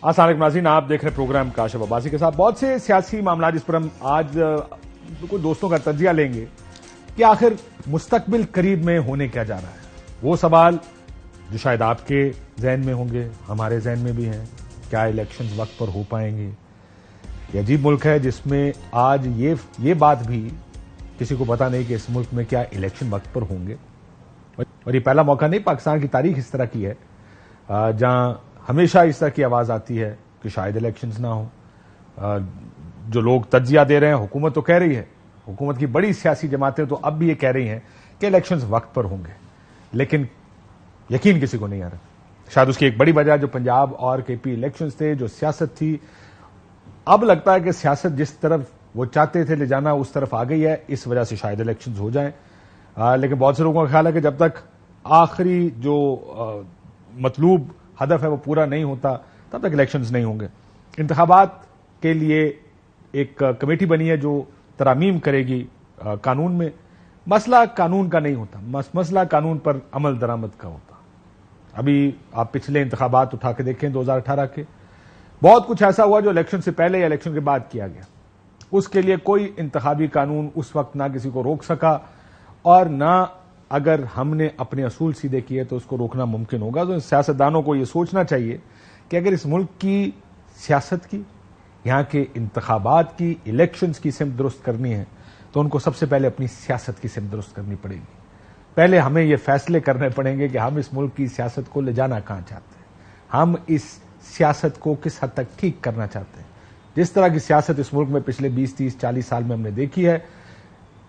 السلام علیکم ناظرین، آپ دیکھ رہے ہیں پروگرام کاشف عباسی کے ساتھ بہت سے سیاسی معاملات جس پر ہم آج کچھ دوستوں کا تجزیہ لیں گے کہ آخر مستقبل قریب میں ہونے کیا جا رہا ہے۔ وہ سوال جو شاید آپ کے ذہن میں ہوں گے، ہمارے ذہن میں بھی ہیں، کیا الیکشنز وقت پر ہو پائیں گے؟ یہ عجیب ملک ہے جس میں آج یہ بات بھی کسی کو پتا نہیں کہ اس ملک میں کیا الیکشن وقت پر ہوں گے، اور یہ پہلا موقع نہیں، پاکستان کی تاریخ اس طرح کی ہے جہاں ہمیشہ اس طرح کی آواز آتی ہے کہ شاید الیکشنز نہ ہوں۔ جو لوگ تجزیہ دے رہے ہیں، حکومت تو کہہ رہی ہے، حکومت کی بڑی سیاسی جماعتیں تو اب بھی یہ کہہ رہی ہیں کہ الیکشنز وقت پر ہوں گے، لیکن یقین کسی کو نہیں آ رہا۔ شاید اس کی ایک بڑی وجہ جو پنجاب اور کے پی الیکشنز تھے، جو سیاست تھی، اب لگتا ہے کہ سیاست جس طرف وہ چاہتے تھے لے جانا اس طرف آ گئی ہے، اس وجہ سے شاید الیکشنز ہو جائیں۔ لیکن بہت سے لوگوں کا خیال ہے کہ جب تک آخری جو مطلوب ہدف ہے وہ پورا نہیں ہوتا تب تک الیکشنز نہیں ہوں گے۔ انتخابات کے لیے ایک کمیٹی بنی ہے جو ترامیم کرے گی قانون میں۔ مسئلہ قانون کا نہیں ہوتا، مسئلہ قانون پر عمل درآمد کا ہوتا۔ ابھی آپ پچھلے انتخابات اٹھا کے دیکھیں 2018 کے، بہت کچھ ایسا ہوا جو الیکشن سے پہلے یا الیکشن کے بعد کیا گیا، اس کے لیے کوئی انتخابی قانون اس وقت نہ کسی کو روک سکا، اور نہ اگر ہم نے اپنے اصول سیدھے کیے تو اس کو روکنا ممکن ہوگا۔ تو سیاستدانوں کو یہ سوچنا چاہیے کہ اگر اس ملک کی سیاست کی، یہاں کے انتخابات کی، الیکشنز کی سمت درست کرنی ہے تو ان کو سب سے پہلے اپنی سیاست کی سمت درست کرنی پڑے گی۔ پہلے ہمیں یہ فیصلے کرنے پڑیں گے کہ ہم اس ملک کی سیاست کو لے جانا کہاں چاہتے ہیں، ہم اس سیاست کو کس حد تک ٹھیک کرنا چاہتے ہیں۔ جس طرح کی سیاست اس ملک میں پچھلے 20 30 40 سال میں ہم نے دیکھی ہے،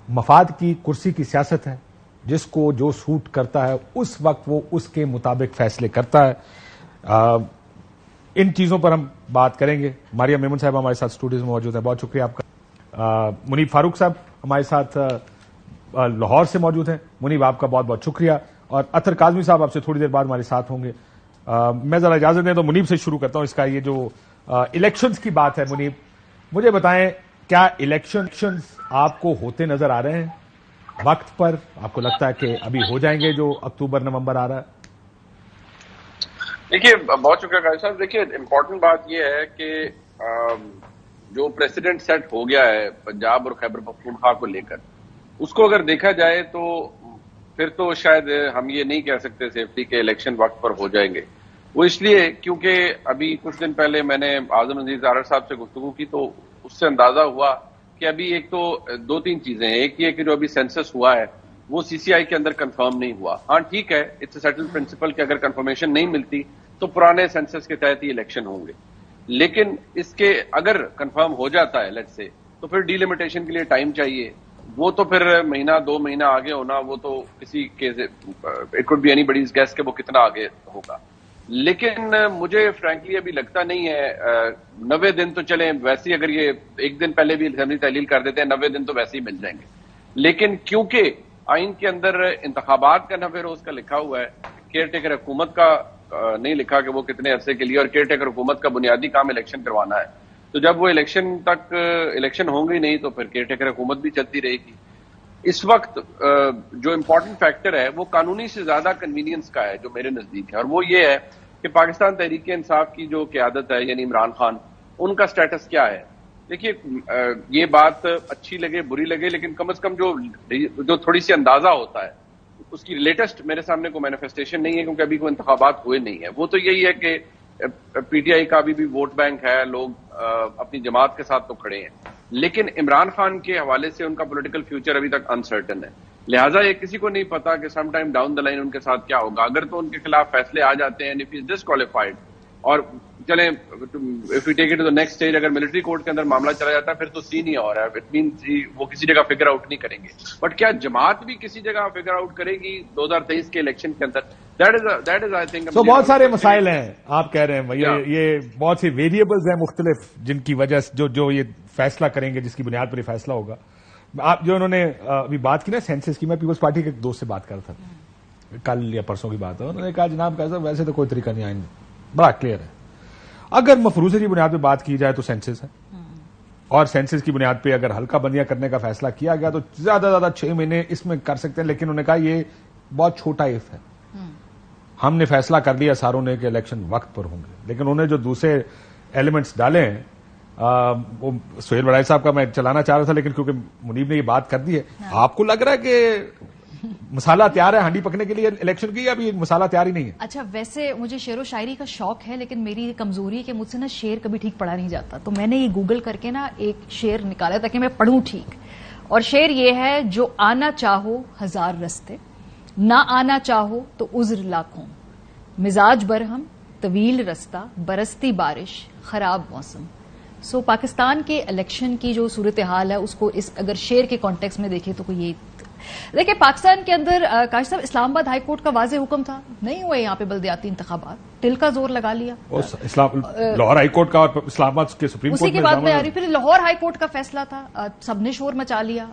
مفاد کی کرسی کی سیاست ہے، جس کو جو سوٹ کرتا ہے اس وقت وہ اس کے مطابق فیصلے کرتا ہے۔ ان چیزوں پر ہم بات کریں گے۔ ماریہ میمن صاحب ہمارے ساتھ اسٹوڈیوز میں موجود ہیں، بہت شکریہ آپ کا۔ منیب فاروق صاحب ہمارے ساتھ لاہور سے موجود ہیں، منیب آپ کا بہت بہت شکریہ۔ اور اطہر کاظمی صاحب آپ سے تھوڑی دیر بعد ہمارے ساتھ ہوں گے۔ میں ذرا اجازت دیں تو منیب سے شروع کرتا ہوں۔ اس کا یہ جو الیکشنز کی بات ہے، منیب مجھے بتائیں کیا الیکشنز آپ کو ہوتے نظر آ رہے ہیں وقت پر؟ آپ کو لگتا ہے کہ ابھی ہو جائیں گے جو اکتوبر نومبر آ رہا ہے؟ دیکھیے بہت شکریہ قاضی صاحب۔ دیکھیے امپورٹنٹ بات یہ ہے کہ جو پریسیڈنٹ سیٹ ہو گیا ہے پنجاب اور خیبر پختونخوا کو لے کر، اس کو اگر دیکھا جائے تو پھر تو شاید ہم یہ نہیں کہہ سکتے سیفٹی کے الیکشن وقت پر ہو جائیں گے۔ وہ اس لیے کیونکہ ابھی کچھ دن پہلے میں نے اعظم عزیز زارر صاحب سے گفتگو کی تو اس سے اندازہ ہوا کہ ابھی ایک تو 2-3 چیزیں ہیں۔ ایک یہ کہ جو ابھی سینسس ہوا ہے وہ سی سی آئی کے اندر کنفرم نہیں ہوا۔ ہاں ٹھیک ہے، اٹس اے سیٹلڈ پرنسپل کہ اگر کنفرمیشن نہیں ملتی تو پرانے سینسس کے تحت ہی الیکشن ہوں گے، لیکن اس کے اگر کنفرم ہو جاتا ہے لیٹس سے تو پھر ڈی لمیٹیشن کے لیے ٹائم چاہیے۔ وہ تو پھر مہینہ 2 مہینہ آگے ہونا وہ تو کسی کے it could be anybody's guess کہ وہ کتنا آگے ہوگا، لیکن مجھے فرینکلی ابھی لگتا نہیں ہے 90 دن تو چلیں ویسے ہی، اگر یہ ایک دن پہلے بھی اسمبلی تحلیل کر دیتے ہیں 90 دن تو ویسے ہی مل جائیں گے، لیکن کیونکہ آئین کے اندر انتخابات کا نفع روز کا لکھا ہوا ہے، کیئر ٹیکر حکومت کا نہیں لکھا کہ وہ کتنے عرصے کے لیے، اور کیئر ٹیکر حکومت کا بنیادی کام الیکشن کروانا ہے، تو جب وہ الیکشن تک الیکشن ہوں گے نہیں تو پھر کیئر ٹیکر حکومت بھی چلتی رہے گی۔ اس وقت جو امپورٹنٹ فیکٹر ہے وہ قانونی سے زیادہ کنوینئنس کا ہے جو میرے نزدیک ہے، اور وہ یہ ہے کہ پاکستان تحریک انصاف کی جو قیادت ہے یعنی عمران خان، ان کا سٹیٹس کیا ہے۔ دیکھیے یہ بات اچھی لگے بری لگے، لیکن کم از کم جو تھوڑی سی اندازہ ہوتا ہے اس کی لیٹسٹ میرے سامنے کوئی مینیفیسٹیشن نہیں ہے، کیونکہ ابھی کوئی انتخابات ہوئے نہیں ہیں۔ وہ تو یہی ہے کہ پی ٹی آئی کا ابھی بھی ووٹ بینک ہے، لوگ اپنی جماعت کے ساتھ تو کھڑے ہیں، لیکن عمران خان کے حوالے سے ان کا پولیٹیکل فیوچر ابھی تک انسرٹن ہے، لہٰذا یہ کسی کو نہیں پتا کہ some time down the line ان کے ساتھ کیا ہوگا۔ اگر تو ان کے خلاف فیصلے آ جاتے ہیں اف ہی از ڈسکوالیفائڈ، اور چلیں if you take it to the next stage, اگر ملٹری کورٹ کے اندر معاملہ چلا جاتا ہے پھر تو سین ہی ہو رہا ہے، اٹ مینس وہ کسی جگہ فگر آؤٹ نہیں کریں گے، بٹ کیا جماعت بھی کسی جگہ فگر آؤٹ کرے گی 2023 کے الیکشن کے اندر؟ That is I think. تو بہت سارے مسائل ہیں، آپ کہہ رہے ہیں یہ بہت سی ویریبلز ہیں مختلف جن کی وجہ سے جو یہ فیصلہ کریں گے، جس کی بنیاد پر یہ فیصلہ ہوگا۔ آپ جو انہوں نے ابھی بات کی نا سینسس کی، میں پیپلز پارٹی کے ایک دوست سے بات کر رہا تھا، کل یا پرسوں کی بات ہے، انہوں نے کہا جناب کیسا ویسے تو کوئی طریقہ نہیں آئیں گے، بڑا کلیئر ہے، اگر مفروضے کی بنیاد پہ بات کی جائے تو سینسس ہے، اور سینسس کی بنیاد پہ اگر ہلکا بندیاں کرنے کا فیصلہ کیا گیا تو زیادہ 6 مہینے اس میں کر سکتے ہیں، لیکن انہوں نے کہا یہ بہت چھوٹا ایف ہے، ہم نے فیصلہ کر لیا ساروں نے کہ الیکشن وقت پر ہوں گے، لیکن انہوں نے جو دوسرے ایلیمنٹس ڈالے ہیں، وہ سہیل وڑائی صاحب کا میں چلانا چاہ رہا تھا، لیکن کیونکہ منیب نے یہ بات کر دی ہے، آپ کو لگ رہا ہے کہ مسالہ تیار ہے ہانڈی پکنے کے لیے الیکشن کی، ابھی مسالہ تیار ہی نہیں ہے؟ اچھا، ویسے مجھے شعر و شاعری کا شوق ہے، لیکن میری کمزوری ہے کہ مجھ سے نا شعر کبھی ٹھیک پڑھا نہیں جاتا، تو میں نے یہ گوگل کر کے نا ایک شعر نکالا تاکہ میں پڑھوں ٹھیک. اور شعر یہ ہے، جو آنا چاہو ہزار رستے، نہ آنا چاہو تو عذر لاکھوں، مزاج برہم طویل رستہ، برستی بارش خراب موسم. سو پاکستان کے الیکشن کی جو صورتحال ہے اس کو اگر شعر کے کانٹیکس میں دیکھیں تو یہ دیکھیں، پاکستان کے اندر کاشف صاحب اسلام آباد ہائی کورٹ کا واضح حکم تھا، نہیں ہوئے یہاں پہ بلدیاتی انتخابات، دل کا زور لگا لیا. لاہور ہائی کورٹ کا اور اسلام آباد کے سپریم کورٹ اسی کے بعد میں آ رہی، پھر لاہور ہائی کورٹ کا فیصلہ تھا، سب نے شور مچا لیا.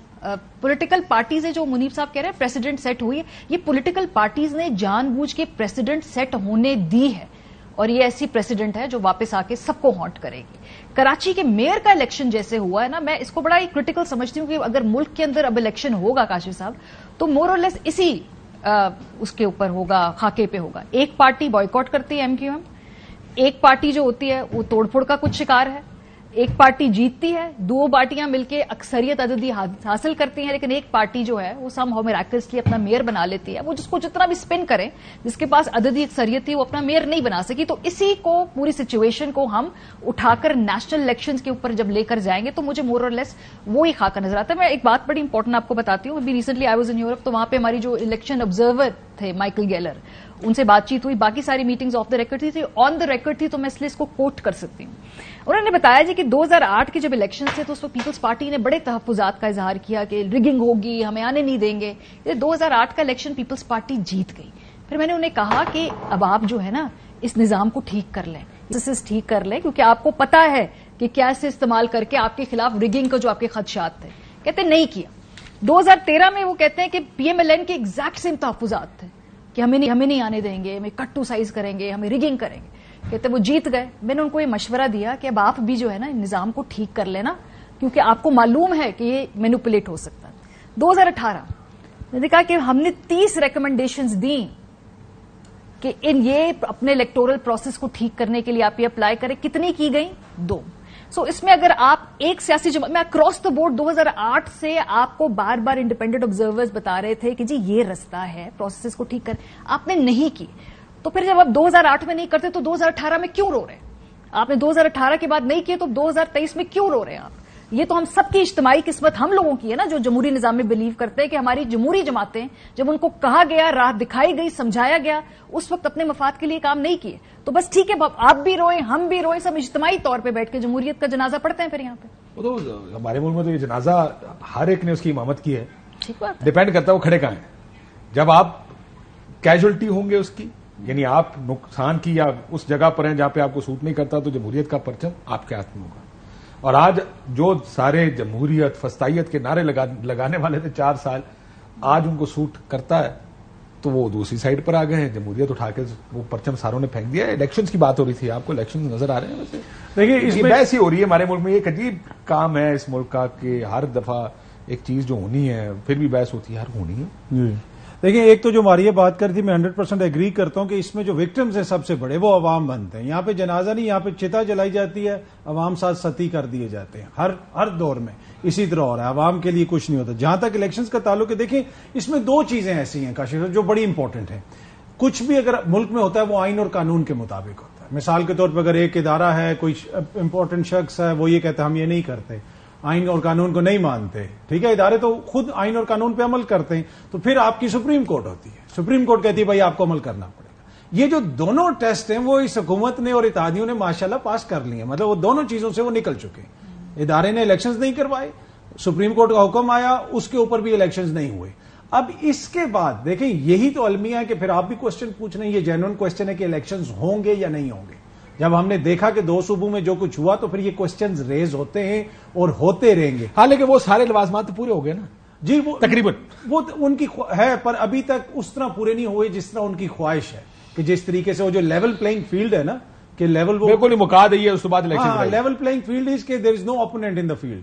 پولیٹیکل پارٹیز جو منیب صاحب کہہ رہے ہیں پریسیڈنٹ سیٹ ہوئی ہے، یہ پولیٹیکل پارٹیز نے جان بوجھ کے پریسیڈنٹ سیٹ ہونے دی ہے، اور یہ ایسی پریسیڈنٹ ہے جو واپس آ کے سب کو ہانٹ کرے گی. کراچی کے میئر کا الیکشن جیسے ہوا ہے نا، میں اس کو بڑا ہی کرٹیکل سمجھتی ہوں کہ اگر ملک کے اندر اب الیکشن ہوگا کاشف صاحب تو مور اور لیس اسی اس کے اوپر ہوگا، خاکے پہ ہوگا. ایک پارٹی بائیکاٹ کرتی ہے MQM، ایک پارٹی جو ہوتی ہے وہ توڑ پھوڑ کا کچھ شکار ہے، ایک پارٹی جیتتی ہے، دو پارٹیاں مل کے اکثریت عددی حاصل کرتی ہیں، لیکن ایک پارٹی جو ہے وہ سم ہاؤ میراکلسلی اپنا میئر بنا لیتی ہے. وہ جس کو جتنا بھی سپن کرے، جس کے پاس عددی اکثریت تھی وہ اپنا میئر نہیں بنا سکی. تو اسی کو پوری سچویشن کو ہم اٹھا کر نیشنل الیکشنز کے اوپر جب لے کر جائیں گے تو مجھے مور اور لیس وہی خاکہ نظر آتا ہے. میں ایک بات بڑی امپورٹنٹ آپ کو بتاتی ہوں. ابھی recently I was in Europe, تو وہاں پہ ہماری جو الیکشن آبزرور تھے مائیکل گیلر، ان سے بات چیت ہوئی، باقی ساری میٹنگز آف دا ریکارڈ تھی، آن دا ریکارڈ تھی، تو میں اس لیے اس کو کوٹ کر سکتی ہوں. انہوں نے بتایا جی کہ 2008 کے جب الیکشن تھے تو اس وقت پیپلز پارٹی نے بڑے تحفظات کا اظہار کیا کہ ریگنگ ہوگی، ہمیں آنے نہیں دیں گے. 2008 کا الیکشن پیپلز پارٹی جیت گئی. پھر میں نے انہیں کہا کہ اب آپ جو ہے نا اس نظام کو ٹھیک کر لیں، ٹھیک کر لیں، کیونکہ آپ کو پتا ہے کہ کیا سے استعمال کر کے آپ کے خلاف ریگنگ کا جو آپ کے خدشات تھے. کہتے نہیں کیا. 2013 میں وہ کہتے ہیں کہ PMLN کے ایگزیکٹ سیم تحفظات تھے کہ ہمیں نہیں آنے دیں گے، ہمیں کٹ ٹو سائز کریں گے، ہمیں ریگنگ کریں گے. کہتے وہ جیت گئے. میں نے ان کو یہ مشورہ دیا کہ اب آپ بھی جو ہے نا نظام کو ٹھیک کر لینا، کیونکہ آپ کو معلوم ہے کہ یہ مینوپولیٹ ہو سکتا ہے. 2018 میں نے کہا کہ ہم نے 30 ریکمنڈیشنز دیں کہ یہ اپنے الیکٹورل پروسیس کو ٹھیک کرنے کے لیے آپ یہ اپلائی کریں. کتنی کی گئی؟ 2. سو اس میں اگر آپ ایک سیاسی جماعت میں اکراس دا بورڈ 2008 سے آپ کو بار بار انڈیپینڈنٹ آبزرورز بتا رہے تھے کہ جی یہ رستہ ہے پروسیس کو ٹھیک کریں، آپ نے نہیں کی. تو پھر جب آپ 2008 میں نہیں کرتے تو 2018 میں کیوں رو رہے ہیں؟ آپ نے 2018 کے بعد نہیں کیے تو 2023 میں کیوں رو رہے ہیں آپ؟ یہ تو ہم سب کی اجتماعی قسمت ہم لوگوں کی ہے نا، جو جمہوری نظام میں بلیو کرتے ہیں کہ ہماری جمہوری جماعتیں جب ان کو کہا گیا، راہ دکھائی گئی، سمجھایا گیا، اس وقت اپنے مفاد کے لیے کام نہیں کیے. تو بس ٹھیک ہے، آپ بھی روئیں، ہم بھی روئیں، سب اجتماعی طور پہ بیٹھ کے جمہوریت کا جنازہ پڑھتے ہیں. پھر یہاں پہ وہ تو ہمارے ملک میں تو یہ جنازہ ہر ایک نے اس کی امامت کی ہے. ٹھیک بات، ڈپینڈ کرتا ہے وہ کھڑے کہاں ہیں. جب آپ کیجولٹی ہوں گے اس کی، یعنی آپ نقصان کی یا اس جگہ پر ہیں جہاں پہ آپ کو سوٹ نہیں کرتا، تو جمہوریت کا پرچم آپ کے ہاتھ میں ہوگا. اور آج جو سارے جمہوریت فسطائیت کے نعرے لگانے والے تھے 4 سال، آج ان کو سوٹ کرتا ہے تو وہ دوسری سائڈ پر آ گئے ہیں. جمہوریت اٹھا کے وہ پرچم ساروں نے پھینک دیا ہے. الیکشنز کی بات ہو رہی تھی، آپ کو الیکشن نظر آ رہے ہیں؟ ویسے دیکھیے اس میں بحث ہی ہو رہی ہے ہمارے ملک میں. یہ ایک عجیب کام ہے اس ملک کا کہ ہر دفعہ ایک چیز جو ہونی ہے پھر بھی بحث ہوتی ہے، ہر ہونی ہے. جی دیکھیں، ایک تو جو ہماری یہ بات کر تھی، میں 100% ایگری کرتا ہوں کہ اس میں جو وکٹمز ہیں سب سے بڑے وہ عوام بنتے ہیں. یہاں پہ جنازہ نہیں، یہاں پہ چتا جلائی جاتی ہے، عوام ساتھ ستی کر دیے جاتے ہیں. ہر دور میں اسی طرح ہو رہا ہے، عوام کے لیے کچھ نہیں ہوتا. جہاں تک الیکشنز کا تعلق ہے، دیکھیں اس میں 2 چیزیں ایسی ہیں کاشف جو بڑی امپورٹنٹ ہیں. کچھ بھی اگر ملک میں ہوتا ہے وہ آئین اور قانون کے مطابق ہوتا ہے. مثال کے طور پر اگر ایک ادارہ ہے، کوئی امپورٹنٹ شخص ہے، وہ یہ کہتا ہے ہم یہ نہیں کرتے، آئین اور قانون کو نہیں مانتے، ٹھیک ہے، ادارے تو خود آئین اور قانون پہ عمل کرتے ہیں، تو پھر آپ کی سپریم کورٹ ہوتی ہے. سپریم کورٹ کہتی ہے بھائی آپ کو عمل کرنا پڑے گا. یہ جو دونوں ٹیسٹ ہیں وہ اس حکومت نے اور اتحادیوں نے ماشاءاللہ پاس کر لی ہیں. مطلب وہ دونوں چیزوں سے وہ نکل چکے ہیں. ادارے نے الیکشنز نہیں کروائے، سپریم کورٹ کا حکم آیا، اس کے اوپر بھی الیکشنز نہیں ہوئے. اب اس کے بعد دیکھیں یہی تو المیہ ہے کہ پھر آپ بھی کوشچن پوچھ رہے ہیں، یہ جینوئن کوشچن ہے کہ الیکشنز ہوں گے یا نہیں ہوں گے. جب ہم نے دیکھا کہ 2 صوبوں میں جو کچھ ہوا تو پھر یہ کوشچنز ریز ہوتے ہیں اور ہوتے رہیں گے. حالانکہ وہ سارے لوازمات تو پورے ہو گئے نا. جی وہ تقریباً وہ ان کی ہے، پر ابھی تک اس طرح پورے نہیں ہوئے جس طرح ان کی خواہش ہے کہ جس طریقے سے وہ جو لیول پلئنگ فیلڈ ہے نا، کہ لیول وہ بالکل مکا دئی ہے، اس کے بعد election level playing field is کہ دیر is know opponent in the field.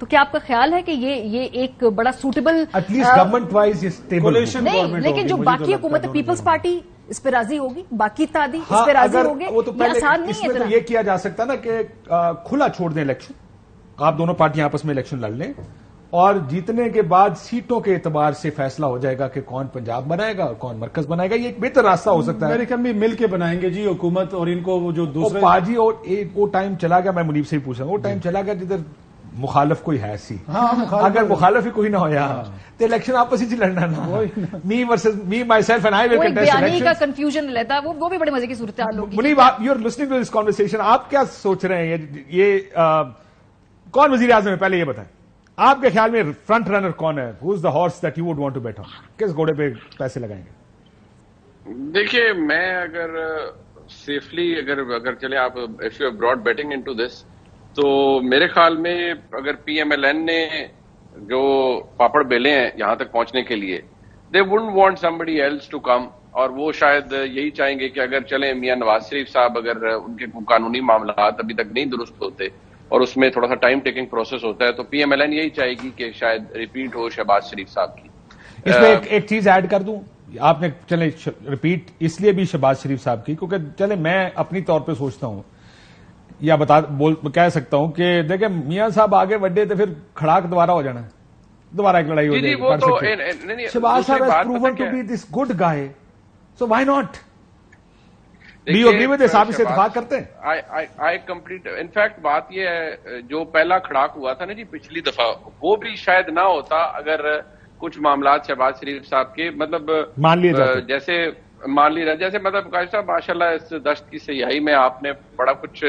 تو کیا آپ کا خیال ہے کہ یہ ایک بڑا suitable at least government wise نہیں، لیکن جو باقی حکومت پیپلز پارٹی اس پہ راضی ہوگی، باقی اتحادی اس پہ راضی ہوں گے، یہ آسان نہیں ہے اتنا. یہ کیا جا سکتا نا کہ کھلا چھوڑ دیں الیکشن، آپ دونوں پارٹیاں آپس میں الیکشن لڑ لیں اور جیتنے کے بعد سیٹوں کے اعتبار سے فیصلہ ہو جائے گا کہ کون پنجاب بنائے گا کون مرکز بنائے گا. یہ ایک بہتر راستہ ہو سکتا ہے. میرے خیال میں مل کے بنائیں گے جی حکومت، اور ان کو وہ جو دوسرے پاجی اور وہ ٹائم چلا گیا. میں منیب سے ہی پوچھ رہا ہوں، وہ ٹائم چلا گیا جدھر مخالف کوئی ہے سی. اگر مخالف ہی کوئی نہ ہو یہاں تو الیکشن آپس ہی لڑنا نا، me versus me my self and I will contest election کا کنفیوژن رہتا ہے. وہ بھی بڑے مزے کی صورتحال ہوگی. Munib you are listening to this conversation, آپ کیا سوچ رہے ہیں؟ یہ کون وزیر اعظم ہے پہلے یہ بتائیں. آپ کے خیال میں فرنٹ رنر کون ہے؟ Who is the horse that you would want to bet on? کس گھوڑے پہ پیسے لگائیں گے؟ دیکھیے میں اگر سیفلی اگر چلے آپ if you broad batting into this, تو میرے خیال میں اگر پی ایم ایل این نے جو پاپڑ بیلے ہیں یہاں تک پہنچنے کے لیے، they wouldn't want somebody else to come, اور وہ شاید یہی چاہیں گے کہ اگر چلیں میاں نواز شریف صاحب اگر ان کے قانونی معاملات ابھی تک نہیں درست ہوتے اور اس میں تھوڑا سا ٹائم ٹیکنگ پروسیس ہوتا ہے، تو پی ایم ایل این یہی چاہے گی کہ شاید ریپیٹ ہو شہباز شریف صاحب کی. اس میں ایک چیز ایڈ کر دوں، آپ نے چلے ریپیٹ اس لیے بھی شہباز شریف صاحب کی کیونکہ چلے میں اپنی طور پہ سوچتا ہوں یا کہہ سکتا ہوں کہ دیکھیں میاں صاحب آگے بڑھے تو پھر کھڑاک دوبارہ ہو جانا ہے، دوبارہ ایک لڑائی ہو جائے گی. شہباز صاحب has proven to be this good guy, so why not? Do you agree with this? آپ اسے اتفاق کرتے ہیں؟ I complete. انفیکٹ بات یہ ہے جو پہلا کھڑاک ہوا تھا نا جی پچھلی دفعہ، وہ بھی شاید نہ ہوتا اگر کچھ معاملات شہباز شریف صاحب کے مطلب مان لیے جیسے مطلب قاضی صاحب ماشاء اللہ اس دشت کی سیاہی میں آپ نے بڑا کچھ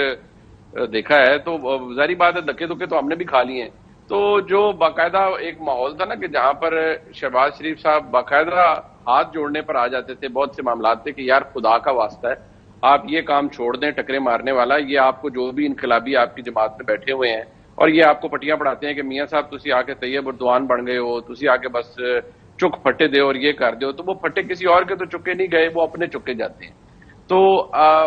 دیکھا ہے، تو ظاہری بات ہے دھکے دھکے تو ہم نے بھی کھا لیے ہیں. تو جو باقاعدہ ایک ماحول تھا نا کہ جہاں پر شہباز شریف صاحب باقاعدہ ہاتھ جوڑنے پر آ جاتے تھے، بہت سے معاملات تھے کہ یار خدا کا واسطہ ہے آپ یہ کام چھوڑ دیں، ٹکرے مارنے والا یہ آپ کو جو بھی انقلابی آپ کی جماعت میں بیٹھے ہوئے ہیں اور یہ آپ کو پٹیاں پڑھاتے ہیں کہ میاں صاحب تسی آ کے طیب اردوان بن گئے ہو، تسی آ کے بس چک پھٹے دے اور یہ کر دو، تو وہ پھٹے کسی اور کے تو چکے نہیں گئے، وہ اپنے چکے جاتے ہیں. تو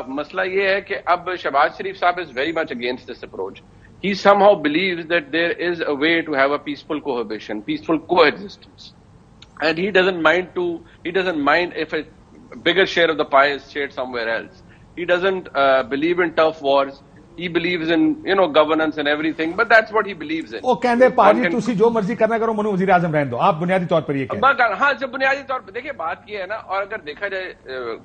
مسئلہ یہ ہے کہ اب شہباز شریف صاحب is very much against this approach. He somehow believes that there is a way to have a peaceful cohabitation, peaceful coexistence. And he doesn't mind if a bigger share of the pie is shared somewhere else. He doesn't believe in tough wars. He believes in, governance and everything, but that's what he believes in. وہ کہندے پاجی تسی جو مرضی کرنا کرو، منو وزیر اعظم رہن دو. آپ بنیادی طور پر یہ کہتے ہیں؟ ہاں جب بنیادی طور پر دیکھیں بات یہ ہے نا، اور اگر دیکھا جائے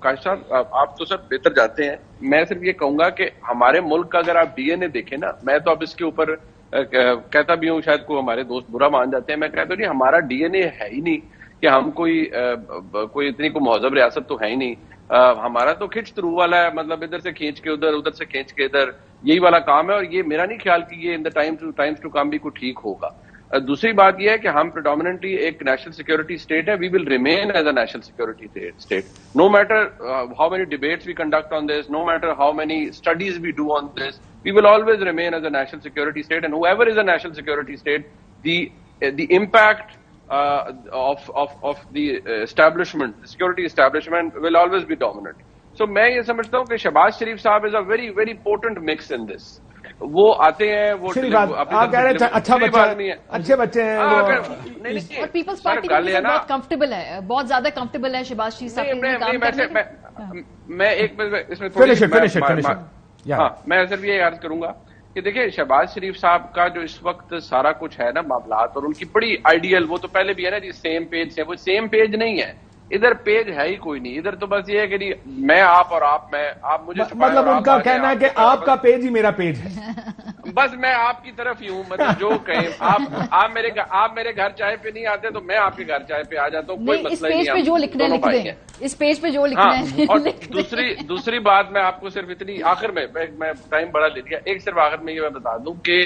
کاشف صاحب آپ تو سر بہتر جاتے ہیں، میں صرف یہ کہوں گا کہ ہمارے ملک کا اگر آپ ڈی این اے دیکھیں نا، میں تو اب اس کے اوپر کہتا بھی ہوں، شاید کوئی ہمارے دوست برا مان جاتے ہیں، میں کہتا ہوں ہمارا ڈی این اے ہے ہی نہیں کہ ہم کوئی اتنی کوئی مہذب ریاست تو ہے ہی نہیں. ہمارا تو کھچ ترو والا ہے، مطلب ادھر سے کھینچ کے ادھر، ادھر سے کھینچ کے ادھر، یہی والا کام ہے. اور یہ میرا نہیں خیال کہ یہ ان دا ٹائمز ٹو کم بھی کوئی ٹھیک ہوگا. دوسری بات یہ ہے کہ ہم پریڈومیننٹلی ایک نیشنل سیکورٹی اسٹیٹ ہے. We will remain as a national security state no matter how many debates we conduct on this, no matter how many studies we do on this, we will always remain as a national security state, and whoever is a national security state, the impact of the establishment, the security establishment will always be dominant. So میں یہ سمجھتا ہوں کہ شہباز شریف صاحب is a very very potent mix in this. وہ آتے ہیں, وہ اچھا بچے ہیں, اور پیپلز پارٹی بہت کمفرٹیبل ہے, بہت زیادہ کمفرٹیبل ہے شہباز شریف صاحب. میں ایک اس میں ہاں میں صرف یہ عرض کروں گا کہ دیکھیں شہباز شریف صاحب کا جو اس وقت سارا کچھ ہے نا معاملات, اور ان کی بڑی آئیڈیل, وہ تو پہلے بھی ہے نا جی سیم پیج سے, وہ سیم پیج نہیں ہے, ادھر پیج ہے ہی کوئی نہیں. ادھر تو بس یہ ہے کہ میں آپ اور آپ, میں آپ مجھے, مطلب ان کا کہنا ہے کہ آپ کا پیج ہی میرا پیج ہے, بس میں آپ کی طرف ہی ہوں. مطلب جو کہیں آپ میرے گھر چائے پہ نہیں آتے تو میں آپ کے گھر چائے پہ آ جاتا ہوں, کوئی مسئلہ نہیں. اس پیج پہ جو لکھنا ہے لکھ دیں, اس پیج پہ جو لکھنا ہے. اور دوسری بات میں آپ کو صرف اتنی آخر میں ٹائم بڑا لے لیا, ایک صرف آخر میں یہ میں بتا دوں کہ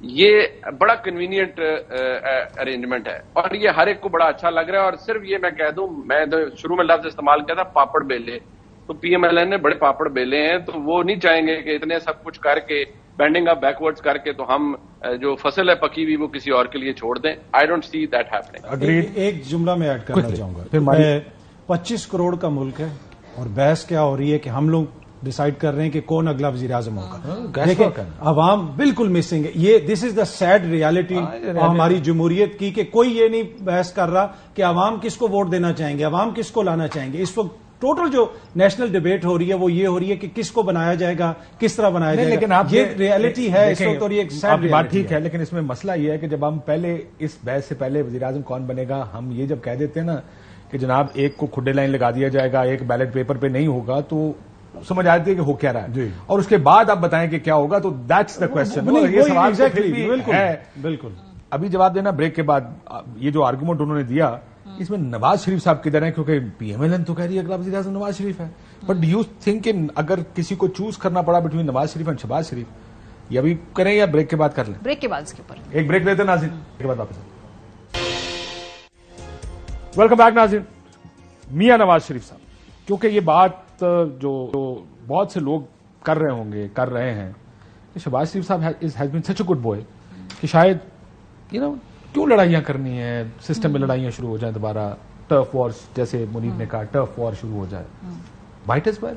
یہ بڑا کنوینئنٹ ارینجمنٹ ہے اور یہ ہر ایک کو بڑا اچھا لگ رہا ہے. اور صرف یہ میں کہہ دوں, میں شروع میں لفظ استعمال کیا تھا پاپڑ بیلے, تو پی ایم ایل این نے بڑے پاپڑ بیلے ہیں, تو وہ نہیں چاہیں گے کہ اتنے سب کچھ کر کے بینڈنگ اپ بیکورڈز کر کے تو ہم جو فصل ہے پکی ہوئی وہ کسی اور کے لیے چھوڑ دیں. I don't see that happening. ایک جملہ میں ایڈ کرنا چاہوں گا. 25 کروڑ کا ملک ہے اور بحث کیا ہو رہی ہے کہ ہم لوگ ڈیسائیڈ کر رہے ہیں کہ کون اگلا وزیر اعظم ہوگا. دیکھیں عوام بالکل مسنگ ہے. یہ دس از دا سیڈ ریالٹی ہماری جمہوریت کی کہ کوئی یہ نہیں بحث کر رہا کہ عوام کس کو ووٹ دینا چاہیں گے, عوام کس کو لانا چاہیں گے. اس وقت ٹوٹل جو نیشنل ڈبیٹ ہو رہی ہے وہ یہ ہو رہی ہے کہ کس کو بنایا جائے گا, کس طرح بنایا جائے گا. لیکن آپ یہ ریالٹی ہے اس وقت, اور یہ ایک سیڈ بات ٹھیک ہے, لیکن اس میں مسئلہ یہ ہے کہ جب ہم پہلے اس بحث سے پہلے وزیر اعظم کون بنے گا, ہم یہ جب کہہ دیتے ہیں نا کہ جناب ایک کو کھڈے لائن لگا دیا جائے گا, ایک بیلٹ پیپر پہ نہیں ہوگا, تو سمجھ آتی ہے کہ ہو کیا رہا ہے, اور اس کے بعد آپ بتائیں کہ کیا ہوگا, تو دیٹس دا کوسچن. یہ سوال ہے بالکل. ابھی جواب دینا بریک کے بعد. یہ جو آرگومنٹ انہوں نے دیا اس میں نواز شریف صاحب کدھر ہیں, کیونکہ پی ایم ایل این تو کہہ رہی ہے اگلا وزیر اعظم نواز شریف ہے. بٹ ڈو یو تھنک اگر کسی کو چوز کرنا پڑا بٹوین نواز شریف اور شہباز شریف, یہ ابھی کریں یا بریک کے بعد کر لیں؟ بریک کے بعد اس کے اوپر ایک بریک لیتے ہیں ناظرین, کے بعد واپس. ویلکم بیک ناظرین. میاں نواز شریف صاحب, کیونکہ یہ بات جو بہت سے لوگ کر رہے ہوں گے, کر رہے ہیں, کہ شہباز شریف صاحب has been such a good boy, کہ شاید کیوں لڑائیاں کرنی ہیں, سسٹم میں لڑائیاں شروع ہو جائیں دوبارہ, ٹرف وار جیسے منیب نے کہا ٹرف وار شروع ہو جائے. Byte is well.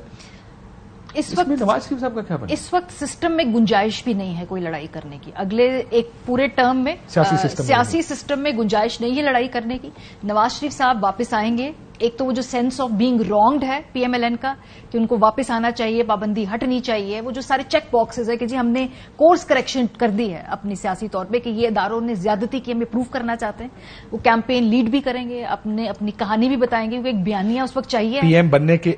اس وقت نواز شریف صاحب کا کیا بنا؟ اس وقت سسٹم میں گنجائش بھی نہیں ہے کوئی لڑائی کرنے کی. اگلے ایک پورے ٹرم میں سیاسی سسٹم میں گنجائش نہیں ہے لڑائی کرنے کی. نواز شریف صاحب واپس آئیں گے. ایک تو وہ جو سینس آف بینگ رانگڈ ہے پی ایم ایل این کا, کہ ان کو واپس آنا چاہیے, پابندی ہٹنی چاہیے, وہ جو سارے چیک باکسز ہے کہ جی ہم نے کورس کریکشن کر دی ہے اپنی سیاسی طور پہ کہ یہ اداروں نے زیادتی کی, ہمیں پروف کرنا چاہتے ہیں. وہ کیمپین لیڈ بھی کریں گے, اپنی کہانی بھی بتائیں گے, کیونکہ ایک بیانیہ اس وقت چاہیے. پی ایم بننے کے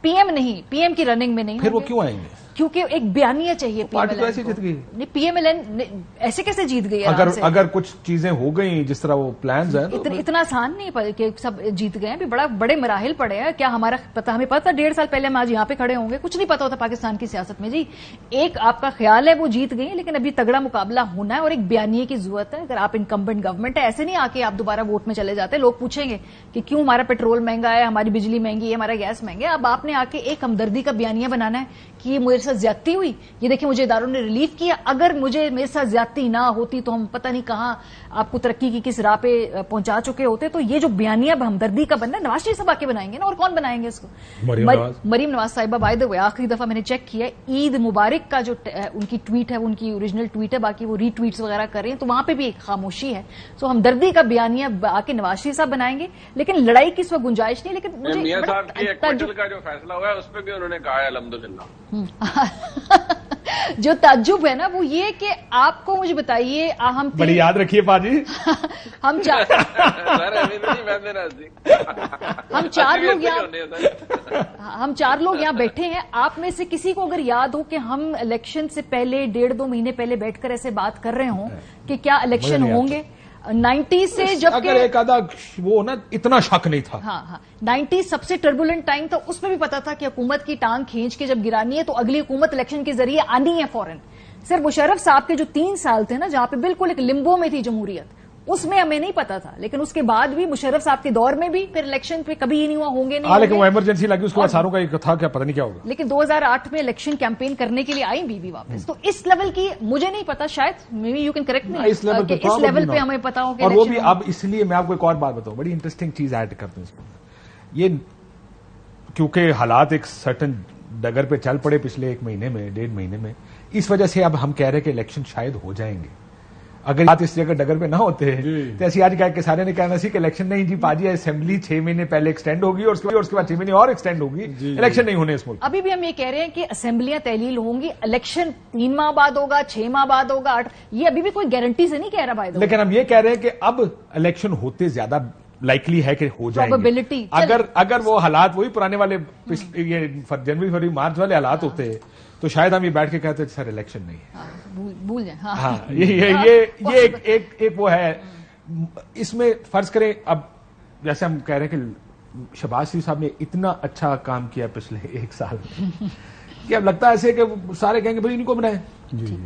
پی ایم نہیں, پی ایم کی رننگ میں نہیں. پھر وہ کیوں آئیں گے؟ کیونکہ ایک بیانیہ چاہیے. پارٹی تو ایسے جیت گئی. نہیں, پی ایم ایل این ایسے کیسے جیت گئی؟ اگر کچھ چیزیں ہو گئی جس طرح وہ پلانز ہیں, اتنا آسان نہیں کہ سب جیت گئے ہیں. بڑے مراحل پڑے ہیں. کیا ہمیں پتا 1.5 سال پہلے ہم آج یہاں پہ کھڑے ہوں گے؟ کچھ نہیں پتا ہوتا پاکستان کی سیاست میں. جی ایک آپ کا خیال ہے وہ جیت گئی, لیکن ابھی تگڑا مقابلہ ہونا ہے اور ایک بیانیے کی ضرورت ہے. اگر آپ انکمبنٹ گورنمنٹ ہے, ایسے نہیں آ کے آپ دوبارہ ووٹ میں چلے جاتے. لوگ پوچھیں گے کہ کیوں ہمارا پیٹرول مہنگا ہے, ہماری بجلی مہنگی ہے, ہمارا گیس مہنگا ہے. اب آپ نے آ کے ایک ہمدردی کا بیانیہ بنانا ہے کہ یہ میرے ساتھ زیادتی ہوئی, یہ دیکھیں مجھے اداروں نے ریلیف کیا, اگر میرے ساتھ زیادتی نہ ہوتی تو ہم پتہ نہیں کہاں آپ کو ترقی کی کس راہ پہ پہنچا چکے ہوتے. تو یہ جو بیانیہ ہمدردی کا بننا ہے, نواز شریف صاحب آ کے بنائیں گے نا, اور کون بنائیں گے اس کو؟ مریم نواز صاحبہ. بائی دا وے آخری دفعہ میں نے چیک کیا, عید مبارک کا جو ان کی ٹویٹ ہے وہ ان کی اوریجنل ٹویٹ ہے, باقی وہ ری ٹویٹس وغیرہ کر رہے ہیں, تو وہاں پہ بھی ایک خاموشی ہے. سو ہمدردی کا بیانیہ آ کے نواز شریف صاحب بنائیں گے, لیکن لڑائی کی اس وقت گنجائش نہیں. لیکن میاں صاحب کی ایکویٹل کا جو فیصلہ ہوا ہے اس پہ بھی انہوں نے کہا ہے الحمدللہ. جو تعجب ہے نا وہ یہ کہ آپ کو مجھے بتائیے, ہم بڑی یاد رکھیے پاجی, ہم چار لوگ یہاں بیٹھے ہیں. آپ میں سے کسی کو اگر یاد ہو کہ ہم الیکشن سے پہلے 1.5-2 مہینے پہلے بیٹھ کر ایسے بات کر رہے ہوں کہ کیا الیکشن ہوں گے 90 سے, جب اگر ایک آدھا وہ نا اتنا شک نہیں تھا. ہاں 90 سب سے ٹربولنٹ ٹائم تھا, اس میں بھی پتا تھا کہ حکومت کی ٹانگ کھینچ کے جب گرانی ہے تو اگلی حکومت الیکشن کے ذریعے آنی ہے فوراً. صرف مشرف صاحب کے جو 3 سال تھے نا جہاں پہ بالکل ایک لمبو میں تھی جمہوریت, اس میں ہمیں نہیں پتا تھا, لیکن اس کے بعد بھی مشرف صاحب کے دور میں بھی پھر الیکشن پہ کبھی ہی نہیں ہوا, ہوں گے نہیں, لیکن وہ ایمرجنسی لگی, اس کے بعد ساروں کا ایک تھا کیا پتہ نہیں کیا ہوگا. لیکن 2008 میں الیکشن کیمپین کرنے کے لیے آئی بی واپس. تو اس لیول کی مجھے نہیں پتا, شاید maybe you can correct me, اس لیول پہ ہمیں پتا ہو کہ, اور وہ بھی اب اس لیے میں آپ کو ایک اور بات بتاؤں, بڑی انٹرسٹنگ چیز ایڈ کرتا ہوں اس میں. یہ کیونکہ حالات ایک سرٹن ڈگر پہ چل پڑے پچھلے 1 مہینے میں 1.5 مہینے میں, اس وجہ سے اب ہم کہہ رہے کہ الیکشن شاید ہو جائیں گے. اگر بات اس جگہ ڈگر پہ نہ ہوتے تو ایسی آج کہ سارے نے کہنا سی کہ الیکشن نہیں جی پاجی, اسمبلی 6 مہینے پہلے ایکسٹینڈ ہوگی اور اس کے بعد 6 مہینے اور ایکسٹینڈ ہوگی, الیکشن نہیں ہونے اس ملک. ابھی بھی ہم یہ کہہ رہے ہیں کہ اسمبلیاں تحلیل ہوں گی, الیکشن 3 ماہ بعد ہوگا, 6 ماہ بعد ہوگا, 8, یہ ابھی بھی کوئی گارنٹی سے نہیں کہہ رہا بھائی. لیکن ہم یہ کہہ رہے ہیں کہ اب الیکشن ہوتے زیادہ لائکلی ہے کہ ہو جائیں گے. اگر وہ حالات وہی پرانے والے یہ جنوری فروری مارچ والے حالات ہوتے تو شاید ہم یہ بیٹھ کے کہتے سر الیکشن نہیں ہے, بھول جائیں. ہاں یہ ایک وہ ہے. اس میں فرض کریں اب جیسے ہم کہہ رہے ہیں کہ شہباز شریف صاحب نے اتنا اچھا کام کیا پچھلے 1 سال میں کہ اب لگتا ہے ایسے کہ سارے کہیں گے بھائی ان کو بنائیں.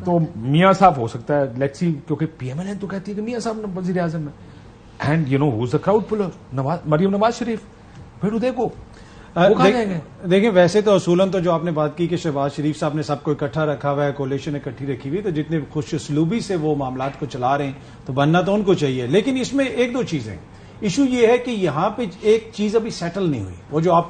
تو میاں صاحب ہو سکتا ہے, لیٹس سی, کیونکہ پی ایم ایل این تو کہتی ہے کہ میاں صاحب وزیر اعظم میں, and you know who is the crowd puller, Maryam Nawaz Sharif. پھر دیکھو دیکھیں ویسے تو اصولاً تو جو آپ نے بات کی کہ شہباز شریف صاحب نے سب کو اکٹھا رکھا ہوا ہے, کولیشن اکٹھی رکھی ہوئی, تو جتنے خوش اسلوبی سے وہ معاملات کو چلا رہے ہیں تو بننا تو ان کو چاہیے. لیکن اس میں 1-2 چیزیں, ایشو یہ ہے کہ یہاں پہ ایک چیز ابھی سیٹل نہیں ہوئی. وہ جو آپ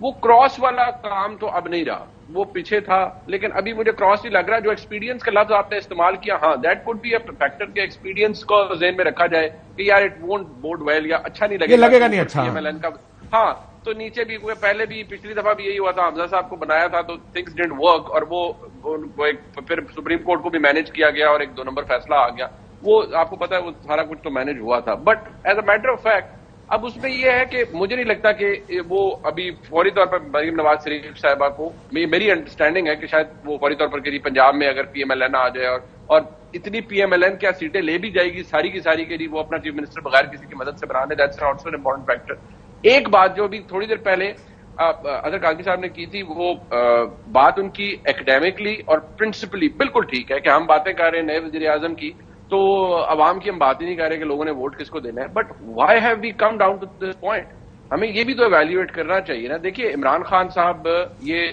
وہ کراس والا کام تو اب نہیں رہا, وہ پیچھے تھا, لیکن ابھی مجھے کراس نہیں لگ رہا. جو ایکسپیرینس کا لفظ آپ نے استعمال کیا, ہاں that could be a factor کہ ایکسپیرینس کو ذہن میں رکھا جائے کہ یار اٹ وونٹ بورڈ ویل, یا اچھا نہیں لگے گا نہیں اچھا PMLN کا. ہاں تو نیچے بھی پہلے بھی پچھلی دفعہ بھی یہی ہوا تھا, حمزہ صاحب کو بنایا تھا تو تھنگس ڈنٹ ورک, اور وہ پھر سپریم کورٹ کو بھی مینج کیا گیا اور ایک 2 نمبر فیصلہ آ گیا. وہ آپ کو پتا ہے وہ سارا کچھ تو مینج ہوا تھا. But as a matter of fact اب اس میں یہ ہے کہ مجھے نہیں لگتا کہ وہ ابھی فوری طور پر مریم نواز شریف صاحبہ کو, میری انڈرسٹینڈنگ ہے کہ شاید وہ فوری طور پر کہ پنجاب میں اگر PMLN آ جائے اور اتنی PMLN کیا سیٹیں لے بھی جائے گی ساری کی ساری کہ وہ اپنا چیف منسٹر بغیر کسی کی مدد سے بنانے, that's also an important factor. ایک بات جو ابھی تھوڑی دیر پہلے اظہر قادری صاحب نے کی تھی, وہ بات ان کی ایکڈیمکلی اور پرنسپلی بالکل ٹھیک ہے کہ ہم باتیں کر رہے ہیں نئے وزیر اعظم کی, تو عوام کی ہم بات ہی نہیں کر رہے کہ لوگوں نے ووٹ کس کو دینا ہے. But why have we come down to this point? ہمیں یہ بھی تو ایویلویٹ کرنا چاہیے نا. دیکھیے عمران خان صاحب, یہ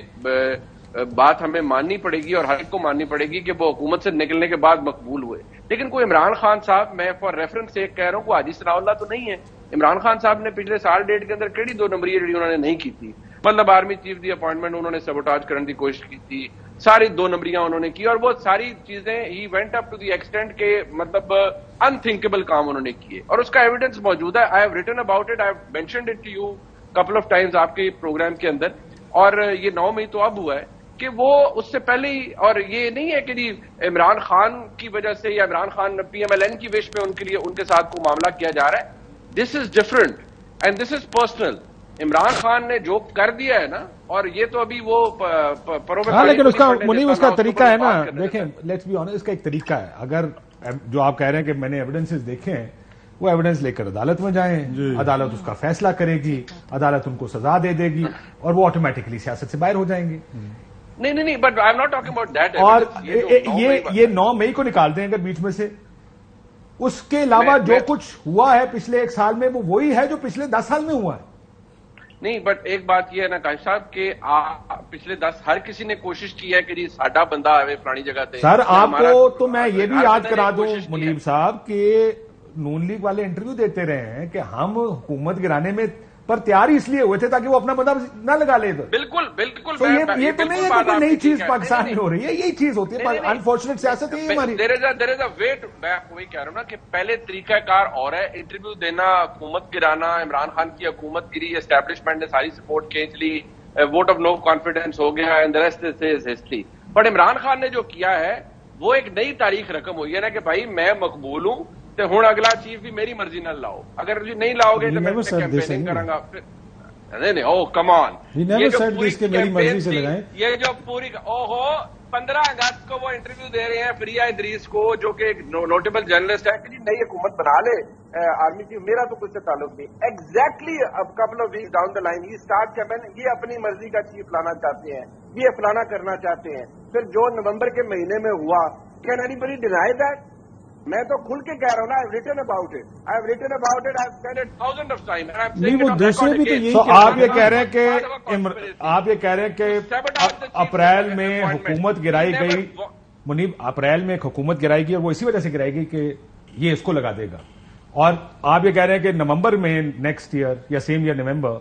بات ہمیں ماننی پڑے گی اور ہر ایک کو ماننی پڑے گی کہ وہ حکومت سے نکلنے کے بعد مقبول ہوئے, لیکن کوئی عمران خان صاحب, میں فار ریفرنس ایک کہہ رہا ہوں, کوئی حاجی ثناء اللہ تو نہیں ہے. عمران خان صاحب نے پچھلے سال ڈیٹ کے اندر کیڑی 2 نمبری انہوں نے نہیں کی تھی, مطلب آرمی چیف دی اپوائنٹمنٹ انہوں نے سبوٹاج کرنے کی کوشش کی تھی, ساری 2 نمبریاں انہوں نے کی, اور وہ ساری چیزیں he went up to the extent کے مطلب انتھنکیبل کام انہوں نے کیے, اور اس کا ایویڈنس موجود ہے. I have written about it, I have mentioned it to you couple of times آپ کے پروگرام کے اندر, اور یہ 9 مئی تو اب ہوا ہے کہ وہ اس سے پہلے ہی, اور یہ نہیں ہے کہ جی عمران خان کی وجہ سے یا عمران خان PMLN کی وش پہ ان کے ساتھ کوئی معاملہ کیا جا رہا ہے. This is different and this is personal. Imran Khan نے جو کر دیا ہے نا, اور یہ تو ابھی وہ لیکن اس کا منیب اس کا طریقہ ہے نا, دیکھیں لیٹس بی آنیسٹ, اس کا ایک طریقہ ہے. اگر جو آپ کہہ رہے ہیں کہ میں نے ایویڈنسز دیکھے ہیں, وہ ایویڈنس لے کر عدالت میں جائیں, عدالت اس کا فیصلہ کرے گی, عدالت ان کو سزا دے دے گی, اور وہ آٹومیٹکلی سیاست سے باہر ہو جائیں گے. نہیں, but I am not talking about that. اور یہ 9 مئی کو نکال دیں اگر بیچ میں سے, اس کے علاوہ جو کچھ ہوا ہے پچھلے 1 سال میں وہ وہی ہے جو پچھلے 10 سال میں ہوا ہے. نہیں, بٹ ایک بات یہ ہے نا کاشف صاحب کہ پچھلے 10 ہر کسی نے کوشش کی ہے کہ جی ساڈا بندہ آئے فلانی جگہ تے. سر آپ کو تو میں یہ بھی یاد کرا دوں منیب صاحب کہ نون لیگ والے انٹرویو دیتے رہے ہیں کہ ہم حکومت گرانے میں پر تیار ہی اس لیے ہوئے تھے تاکہ وہ اپنا بندہ نہ لگا لے. بالکل تو یہ تو نہیں ہے کہ کوئی نئی چیز پاکستان میں ہو رہی ہے, یہی چیز ہوتی ہے. انفارچونیٹ سیاست ہے ہماری. دیر از اے ویٹ, میں وہی کہہ رہا ہوں نا کہ پہلے طریقہ کار اور ہے, انٹرویو دینا, حکومت گرانا. عمران خان کی حکومت گری, اسٹیبلشمنٹ نے ساری سپورٹ کھینچ لی, ووٹ آف نو کانفیڈنس ہو گیا, and the rest is history. But Imran Khan نے جو کیا ہے وہ ایک نئی تاریخ رقم ہوئی ہے نا کہ بھائی میں مقبول ہوں تو ہوں اگلا چیف بھی میری مرضی نہ لاؤ, اگر نہیں لاؤ گے تو میں کیمپیننگ کروں گا. نہیں, او کم آن, یہ جو پوری 15 اگست کو وہ انٹرویو دے رہے ہیں فریہ ادریس کو, جو کہ ایک نوٹیبل جرنلسٹ ہے, کہ جی نئی حکومت بنا لے آرمی چیف, میرا تو کچھ سے تعلق نہیں. ایگزیکٹلی اب couple of weeks down the line یہ اسٹارٹ کیمپین, یہ اپنی مرضی کا چیف لانا چاہتے ہیں, یہ فلانا کرنا چاہتے ہیں. پھر جو نومبر کے مہینے میں ہوا, can anybody deny that? میں تو کھل کے کہہ رہا ہوں نا, I have written about it, I have written about it, I have said it thousand of time. نہیں, وہ دوسرے بھی تو یہی. آپ یہ کہہ رہے ہیں کہ اپریل میں حکومت گرائی گئی, منیب اپریل میں ایک حکومت گرائی گئی اور وہ اسی وجہ سے گرائی گئی کہ یہ اس کو لگا دے گا, اور آپ یہ کہہ رہے ہیں کہ نومبر میں نیکسٹ ایئر یا سیم ایئر نومبر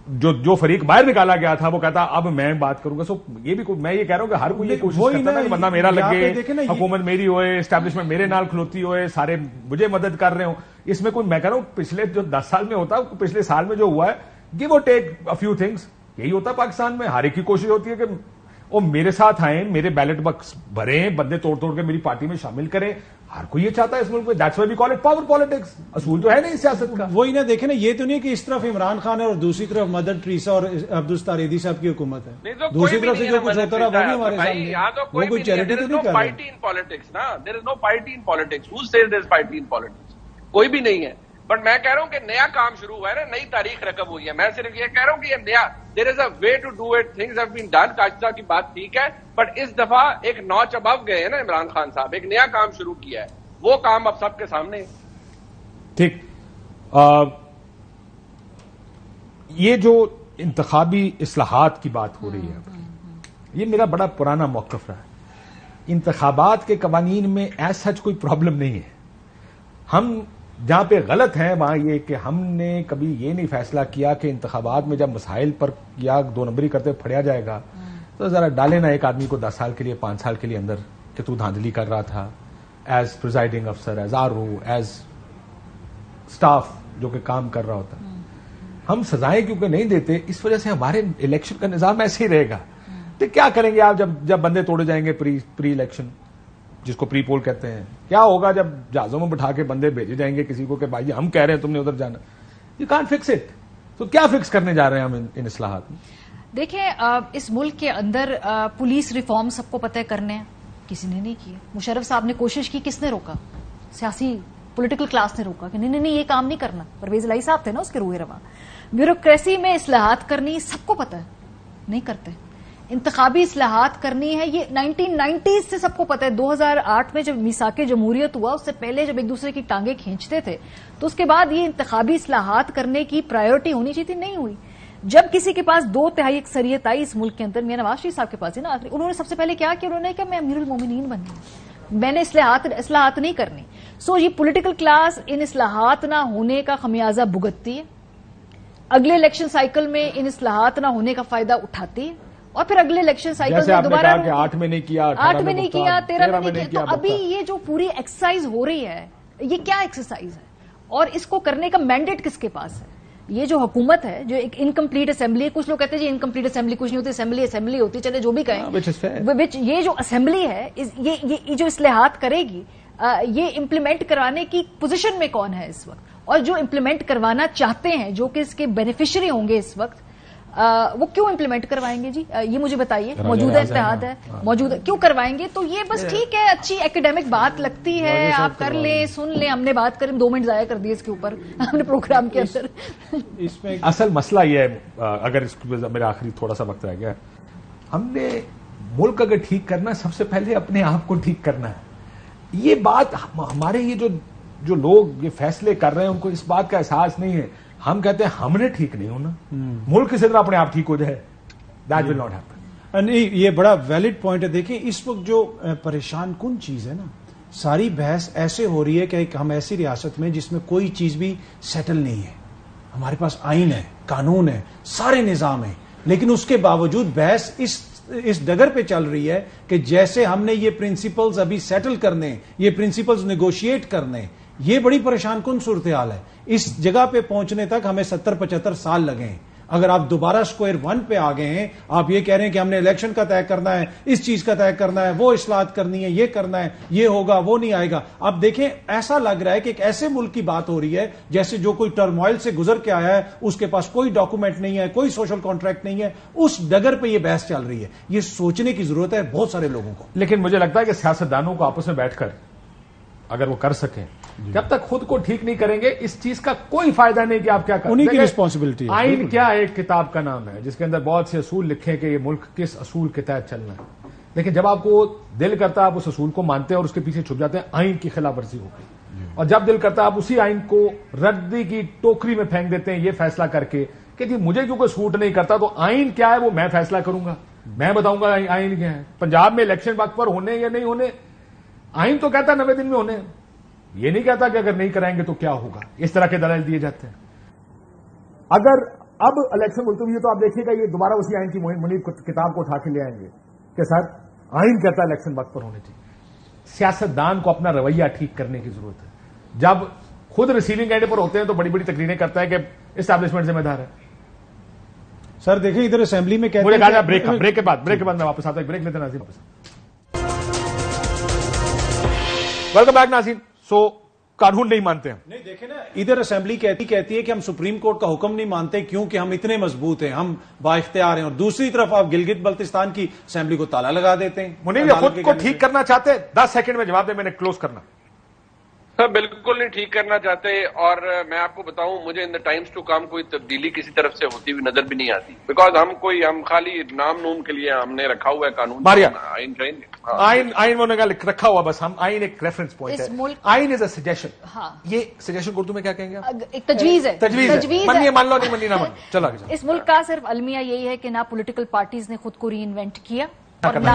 جو فریق باہر نکالا گیا تھا وہ کہتا اب میں بات کروں گا. سو یہ بھی میں یہ کہہ رہا ہوں کہ ہر کوئی یہ کوشش کرتا ہے کہ بندہ میرا لگے, حکومت میری ہوئے, اسٹیبلشمنٹ میرے نال کھلوتی ہوئے, سارے مجھے مدد کر رہے ہوں. اس میں کوئی, میں کہہ رہا ہوں پچھلے جو 10 سال میں ہوتا ہے, پچھلے سال میں جو ہوا ہے, گیو اور ٹیک ا فیو تھنگس, یہی ہوتا ہے پاکستان میں. ہر ایک کی کوشش ہوتی ہے کہ وہ میرے ساتھ آئیں, میرے بیلٹ باکس بھریں, بندے توڑ توڑ کے میری پارٹی میں شامل کریں. ہر کوئی یہ چاہتا ہے اس ملک میں. That's why we call it power politics. اصول تو ہے نہیں سیاست کا. وہی نا, دیکھیں نا, یہ تو نہیں کہ اس طرف عمران خان ہے اور دوسری طرف مدر ٹریسا اور عبدالستار ایدی صاحب کی حکومت ہے. دوسری طرف سے جو کچھ ہوتا رہا وہ بھی ہمارے سامنے, وہ کوئی چیریٹی تو نہیں کر رہا. There is no party in politics. Who says there is party in politics? کوئی بھی نہیں ہے. بٹ میں کہہ رہا ہوں کہ نیا کام شروع ہوا ہے نا, نئی تاریخ رقم ہوئی ہے. میں صرف یہ کہہ رہا ہوں کہ یہ نیا, there is a way to do it, things have been done. کاشتا کی بات ٹھیک ہے, بٹ اس دفعہ ایک نوچ ابو گئے ہیں نا عمران خان صاحب, ایک نیا کام شروع کیا ہے, وہ کام اب سب کے سامنے. ٹھیک, یہ جو انتخابی اصلاحات کی بات ہو رہی ہے, یہ میرا بڑا پرانا موقف رہا ہے. انتخابات کے قوانین میں ایسا کوئی پرابلم نہیں ہے. ہم جہاں پہ غلط ہے وہاں یہ کہ ہم نے کبھی یہ نہیں فیصلہ کیا کہ انتخابات میں جب مسائل پر یا 2 نمبری کرتے پھڑیا جائے گا تو ذرا ڈالے نا ایک آدمی کو 10 سال کے لیے 5 سال کے لیے اندر کہ تو دھاندلی کر رہا تھا ایز پریزائڈنگ افسر، as R O, as staff جو کہ کام کر رہا ہوتا. ہم سزائیں کیونکہ نہیں دیتے، اس وجہ سے ہمارے الیکشن کا نظام ایسے ہی رہے گا. تو کیا کریں گے آپ جب بندے توڑے جائیں گے پری الیکشن، جس کو پری پول کہتے ہیں؟ کیا ہوگا جب جہازوں میں بٹھا کے بندے بھیجے جائیں گے کسی کو کہ بھائی ہم کہہ رہے ہیں تم نے ادھر جانا؟ You can't fix it. تو کیا فکس کرنے جا رہے ہیں ہم ان اصلاحات میں؟ دیکھیں اس ملک کے اندر پولیس ریفارم سب کو پتہ کرنے ہیں، کسی نے نہیں کیا. مشرف صاحب نے کوشش کی، کس نے روکا؟ سیاسی پولیٹیکل کلاس نے روکا کہ نہیں یہ کام نہیں کرنا. پرویز الہی صاحب تھے نا اس کے روئے رواں. بیوروکریسی میں اصلاحات کرنی سب کو پتہ ہے، نہیں کرتے. انتخابی اصلاحات کرنی ہے، یہ 1990s سے سب کو پتہ ہے. 2008 میں جب میثاق جمہوریت ہوا، اس سے پہلے جب ایک دوسرے کی ٹانگیں کھینچتے تھے تو اس کے بعد یہ انتخابی اصلاحات کرنے کی پرائیورٹی ہونی چاہیے تھی، نہیں ہوئی. جب کسی کے پاس 2/3 اکثریت آئی اس ملک کے اندر، میاں نواز شریف صاحب کے پاس ہے نا، انہوں نے سب سے پہلے کیا کہ انہوں نے کہا میں امیر المومنین بننی ہوں، میں نے اصلاحات نہیں کرنی. سو یہ پولیٹیکل کلاس ان اصلاحات نہ ہونے کا خمیازہ بھگتتی ہے، اگلے الیکشن سائیکل میں ان اصلاحات نہ ہونے کا فائدہ اٹھاتی ہے، اور پھر اگلے الیکشن سائیکل میں دوبارہ 8 میں نہیں کیا، 8 میں نہیں کیا، 13 میں نہیں کیا. تو ابھی یہ جو پوری ایکسرسائز ہو رہی ہے، یہ کیا ایکسرسائز ہے اور اس کو کرنے کا مینڈیٹ کس کے پاس ہے؟ یہ جو حکومت ہے، جو ایک انکمپلیٹ اسمبلی ہے، کچھ لوگ کہتے ہیں جی انکمپلیٹ اسمبلی کچھ نہیں ہوتی، اسمبلی ہوتی، چلے جو بھی کہیں، یہ جو اسمبلی ہے یہ جو اصلاحات کرے گی، یہ امپلیمنٹ کروانے کی پوزیشن میں کون ہے اس وقت؟ اور جو امپلیمنٹ کروانا چاہتے ہیں، جو کہ اس کے بینیفیشری ہوں گے اس وقت، وہ کیوں امپلیمنٹ کروائیں گے؟ جی یہ مجھے بتائیے. موجودہ اتحاد ہے، موجودہ کیوں کروائیں گے؟ تو یہ بس ٹھیک ہے، اچھی ایکیڈیمک بات لگتی ہے، آپ کر لیں، سن لیں. ہم نے بات کریں 2 منٹ ضائع کر دیے اس کے اوپر ہم نے پروگرام کے اندر. اصل مسئلہ یہ ہے، اگر اس میرا آخری تھوڑا سا وقت رہ گیا، ہم نے ملک اگر ٹھیک کرنا سب سے پہلے اپنے آپ کو ٹھیک کرنا ہے. یہ بات ہمارے یہ جو لوگ یہ فیصلے کر رہے ہیں ان کو اس بات کا احساس نہیں ہے. ہم کہتے ہیں ہم نے ٹھیک نہیں ہونا، ملک کسی طرح اپنے آپ ٹھیک ہو جائے. That will not happen. نہیں، یہ بڑا ویلڈ پوائنٹ ہے. دیکھیں اس وقت جو پریشان کن چیز ہے نا، ساری بحث ایسے ہو رہی ہے کہ ہم ایسی ریاست میں جس میں کوئی چیز بھی سیٹل نہیں ہے. ہمارے پاس آئین ہے، قانون ہے، سارے نظام ہیں، لیکن اس کے باوجود بحث اس ڈگر پہ چل رہی ہے کہ جیسے ہم نے یہ پرنسپلز ابھی سیٹل کرنے، یہ پرنسپلز نیگوشیٹ کرنے، یہ بڑی پریشان کن صورتحال ہے. اس جگہ پہ پہنچنے تک ہمیں 70-75 سال لگے ہیں. اگر آپ دوبارہ اسکوائر 1 پہ آ گئے ہیں، آپ یہ کہہ رہے ہیں کہ ہم نے الیکشن کا طے کرنا ہے، اس چیز کا طے کرنا ہے، وہ اصلاحات کرنی ہے، یہ کرنا ہے، یہ ہوگا وہ نہیں آئے گا. آپ دیکھیں ایسا لگ رہا ہے کہ ایک ایسے ملک کی بات ہو رہی ہے جیسے جو کوئی ٹرموائل سے گزر کے آیا ہے، اس کے پاس کوئی ڈاکومنٹ نہیں ہے، کوئی سوشل کانٹریکٹ نہیں ہے. اس ڈگر پہ یہ بحث چل رہی ہے. یہ سوچنے کی ضرورت ہے بہت سارے لوگوں کو. لیکن مجھے لگتا ہے کہ سیاستدانوں کو آپس میں بیٹھ کر اگر وہ کر سکیں، جب تک خود کو ٹھیک نہیں کریں گے اس چیز کا کوئی فائدہ نہیں کہ آپ کیا کریں. انہی کی رسپانسبلٹی ہے. آئین کیا ایک کتاب کا نام ہے جس کے اندر بہت سے اصول لکھے کہ یہ ملک کس اصول کے تحت چلنا ہے، لیکن جب آپ کو دل کرتا ہے آپ اس اصول کو مانتے ہیں اور اس کے پیچھے چھپ جاتے ہیں، آئین کی خلاف ورزی ہو گئی. اور جب دل کرتا ہے آپ اسی آئین کو ردی کی ٹوکری میں پھینک دیتے ہیں، یہ فیصلہ کر کے کہ جی مجھے کیونکہ سوٹ نہیں کرتا تو آئین کیا ہے وہ میں فیصلہ کروں گا، میں بتاؤں گا آئین کیا ہے. پنجاب میں الیکشن وقت پر ہونے یا نہیں ہونے، آئین تو کہتا ہے 90 دن میں ہونے، یہ نہیں کہتا کہ اگر نہیں کرائیں گے تو کیا ہوگا. اس طرح کے دلائل دیے جاتے ہیں. اگر اب الیکشن ملتوی ہے تو آپ دیکھیے گا یہ دوبارہ اسی آئین کی منیب کتاب کو اٹھا کے لے آئیں گے کہ سر آئین کہتا ہے الیکشن وقت پر ہونے چاہیے. سیاستدان کو اپنا رویہ ٹھیک کرنے کی ضرورت ہے. جب خود ریسیونگ اینڈ پر ہوتے ہیں تو بڑی بڑی تقریریں کرتا ہے کہ اسٹیبلشمنٹ ذمہ دار ہے. سر دیکھیں ادھر اسمبلی میں کہتے ہیں بریک کے بعد میں واپس آتا ہوں. بریک لیتے ناظرین. ویلکم بیک ناظرین. سو قانون نہیں مانتے ہیں. نہیں دیکھیں نا، ادھر اسمبلی کہتی ہے کہ ہم سپریم کورٹ کا حکم نہیں مانتے کیونکہ ہم اتنے مضبوط ہیں، ہم با اختیار ہیں، اور دوسری طرف آپ گلگت بلتستان کی اسمبلی کو تالا لگا دیتے ہیں. منیر خود کو ٹھیک کرنا چاہتے ہیں، 10 سیکنڈ میں جواب دیں، میں نے کلوز کرنا. سر بالکل نہیں ٹھیک کرنا چاہتے، اور میں آپ کو بتاؤں مجھے ان دا ٹائمز ٹو کم کوئی تبدیلی کسی طرف سے ہوتی ہوئی نظر بھی نہیں آتی، بیکاز ہم خالی نام نوم کے لیے ہم نے رکھا ہوا ہے قانون. آئین انہوں نے رکھا ہوا، بس ہم آئین ایک ریفرنس پوائنٹ ہے. آئین از اے سجیشن. یہ سجیشن اردو میں کیا کہیں گے؟ ایک تجویز ہے. منیے مان لو، نہیں منی نہ مان. چلو اس ملک کا صرف المیہ یہی ہے کہ نہ پولیٹیکل پارٹیز نے خود کو ری انوینٹ کیا اور نہ